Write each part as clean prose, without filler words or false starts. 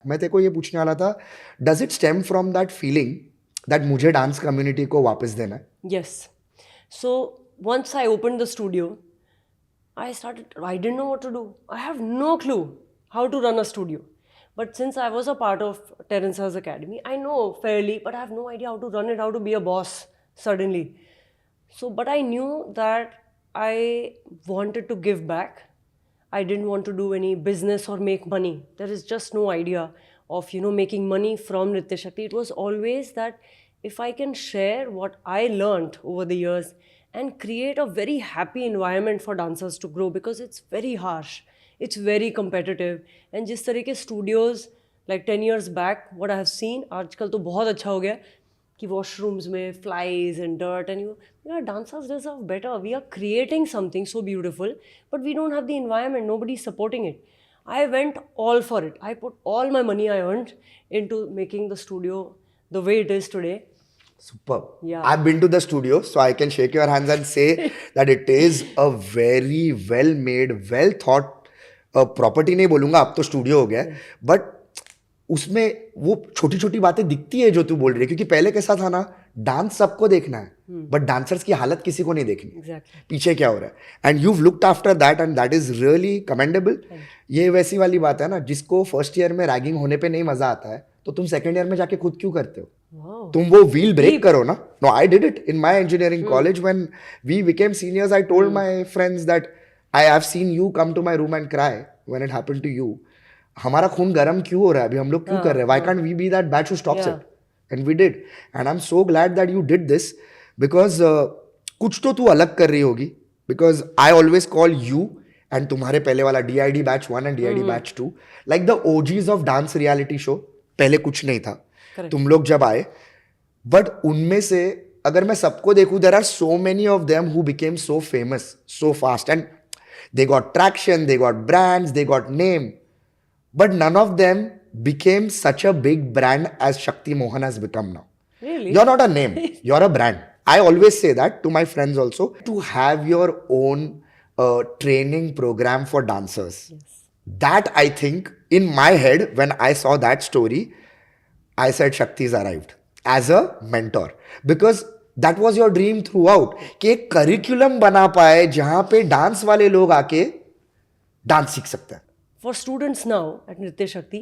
मैं तेरे को ये पूछने वाला था, does it stem from that feeling that मुझे डांस कम्युनिटी को वापस देना है? Yes. So once I opened the studio, I didn't know what to do. I have no clue how to run a studio. But since I was a part of Terence's Academy, I know fairly, but I have no idea how to run it, how to be a boss suddenly. So, but I knew that I wanted to give back. I didn't want to do any business or make money. There is just no idea of, making money from Nritya Shakti. It was always that if I can share what I learned over the years and create a very happy environment for dancers to grow, because it's very harsh, it's very competitive. And जिस तरह के studios like 10 years back, what I have seen, आजकल तो बहुत अच्छा हो गया कि washrooms में flies and dirt, and dancers deserve better. We are creating something so beautiful, but we don't have the environment. Nobody's supporting it. I went all for it. I put all my money I earned into making the studio the way it is today. Superb. Yeah. I've been to the studio, so I can shake your hands and say that it is a very well made, well thought property नहीं बोलूंगा, अब तो studio हो गया है, but उसमें वो छोटी छोटी बातें दिखती है जो तू बोल रही है, क्योंकि पहले कैसा था ना, डांस सबको देखना है, बट डांसर्स की हालत किसी को नहीं देखनी, Exactly. पीछे क्या हो रहा है, and you've looked after that and that is really commendable. ये वैसी वाली बात है ना, जिसको फर्स्ट ईयर में रैगिंग होने पे नहीं मजा आता है, तो तुम सेकंड ईयर में जाके खुद क्यों करते हो? Wow. तुम वो व्हील ब्रेक करो ना. No, I did it in my engineering college when we became seniors. I told my friends that I have seen you come to my room and cry when it happened to you. हमारा खून गर्म क्यों हो रहा है अभी, हम लोग क्यों कर रहे हैं? Why can't we be that batch who stops it? And we did, and I am so glad that you did this, because कुछ तो तू अलग कर रही होगी, because I always call you and तुम्हारे पहले वाला DID batch 1 and DID batch 2 like the OGs of dance reality show. पहले कुछ नहीं था, तुम लोग जब आए, बट उनमें से अगर मैं सबको देखूं, there are so many of them who became so famous so fast, and they got traction, they got brands, they got name, but none of them became such a big brand as Shakti Mohan has become now. Really? You're not a name, you're a brand. I always say that to my friends also, to have your own training program for dancers. Yes. That I think in my head, when I saw that story, I said Shakti's arrived as a mentor, because that was your dream throughout, कि एक curriculum बना पाए जहां पे dance वाले लोग आके dance सीख सकते हैं. For students now at Nritya Shakti,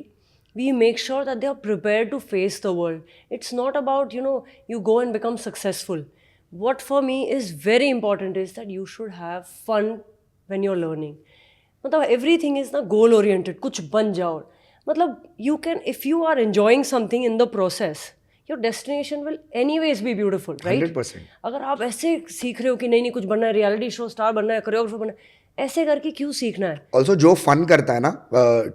we make sure that they are prepared to face the world. It's not about, you go and become successful. What for me is very important is that you should have fun when you're learning. मतलब everything is ना goal oriented, कुछ बन जाओ. मतलब you can, if you are enjoying something in the process, your destination will anyways be beautiful, right? 100%. अगर आप ऐसे सीख रहे हो कि नहीं कुछ बनना है, रियलिटी शो स्टार बनना है, कोरियोग्राफर बनना है, ऐसे करके क्यों सीखना है? ऑल्सो जो फन करता है ना,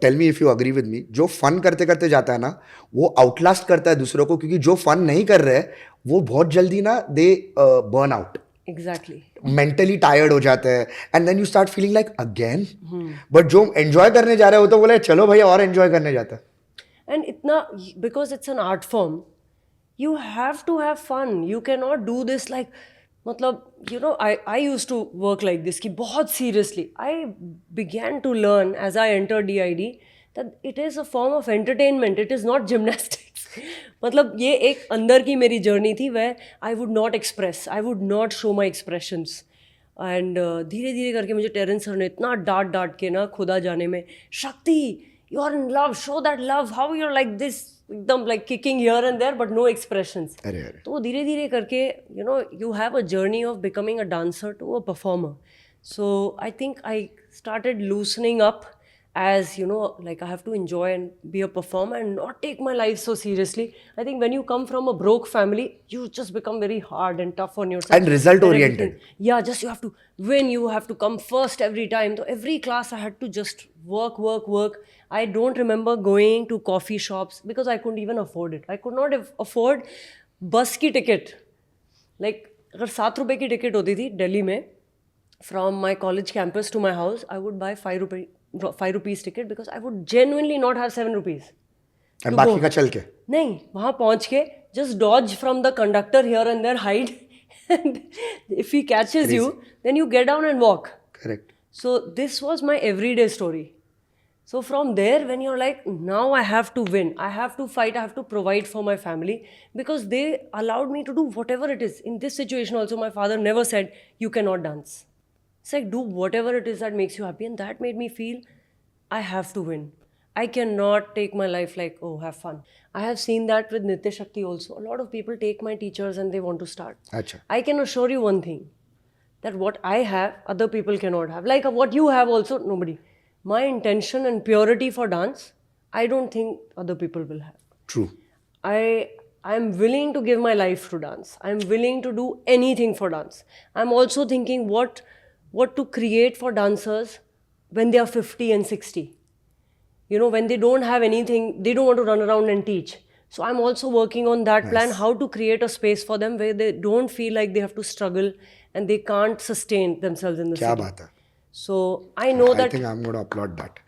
tell me if you agree with me, जो फन करते करते जाता है ना, वो आउटलास्ट करता है दूसरों को, क्योंकि जो फन नहीं कर रहे वो बहुत जल्दी ना they burn out, exactly, mentally tired हो जाते हैं, and then you start feeling like again. But जो एंजॉय करने जा रहे हो तो बोले चलो भैया और एंजॉय करने जाता है. एंड इतना, because it's an art form, you have to have fun. You cannot do this like, मतलब, I used to work like this, कि बहुत seriously. I began to learn as I entered DID that it is a form of entertainment. It is not gymnastics. मतलब ये एक अंदर की मेरी journey थी where I would not express, I would not show my expressions. And धीरे धीरे करके मुझे टेरेंस सर ने इतना डांट के ना खुदा जाने में, Shakti you are in love, show that love, how you are like this, एकदम like kicking here and there but no expressions. तो धीरे धीरे करके you have a journey of becoming a dancer to a performer. So I think I started loosening up as like I have to enjoy and be a performer and not take my life so seriously. I think when you come from a broke family, you just become very hard and tough on yourself and result oriented. Yeah, just you have to win, you have to come first every time. So every class I had to just work. I don't remember going to coffee shops because I couldn't even afford it. I could not afford bus ki ticket. Like अगर 7 रुपए की ticket होती थी दिल्ली में from my college campus to my house, I would buy 5 rupees ticket because I would genuinely not have 7 rupees. And बाकी का चल के? नहीं, वहाँ पहुँच के just dodge from the conductor here and there, hide. And if he catches you, then you get down and walk. Correct. So this was my everyday story. So from there, when you're like, now I have to win, I have to fight, I have to provide for my family, because they allowed me to do whatever it is. In this situation also, my father never said, you cannot dance. It's like, do whatever it is that makes you happy. And that made me feel, I have to win. I cannot take my life like, oh, have fun. I have seen that with Nitya Shakti also. A lot of people take my teachers and they want to start. Acha. I can assure you one thing, that what I have, other people cannot have. Like what you have also, nobody. My intention and purity for dance, I don't think other people will have. True. I'm willing to give my life to dance. I'm willing to do anything for dance. I'm also thinking what to create for dancers when they are 50 and 60. You know, when they don't have anything, they don't want to run around and teach. So I'm also working on that plan, how to create a space for them where they don't feel like they have to struggle and they can't sustain themselves in the क्या city. बात है. So I know I that think I'm going to applaud that.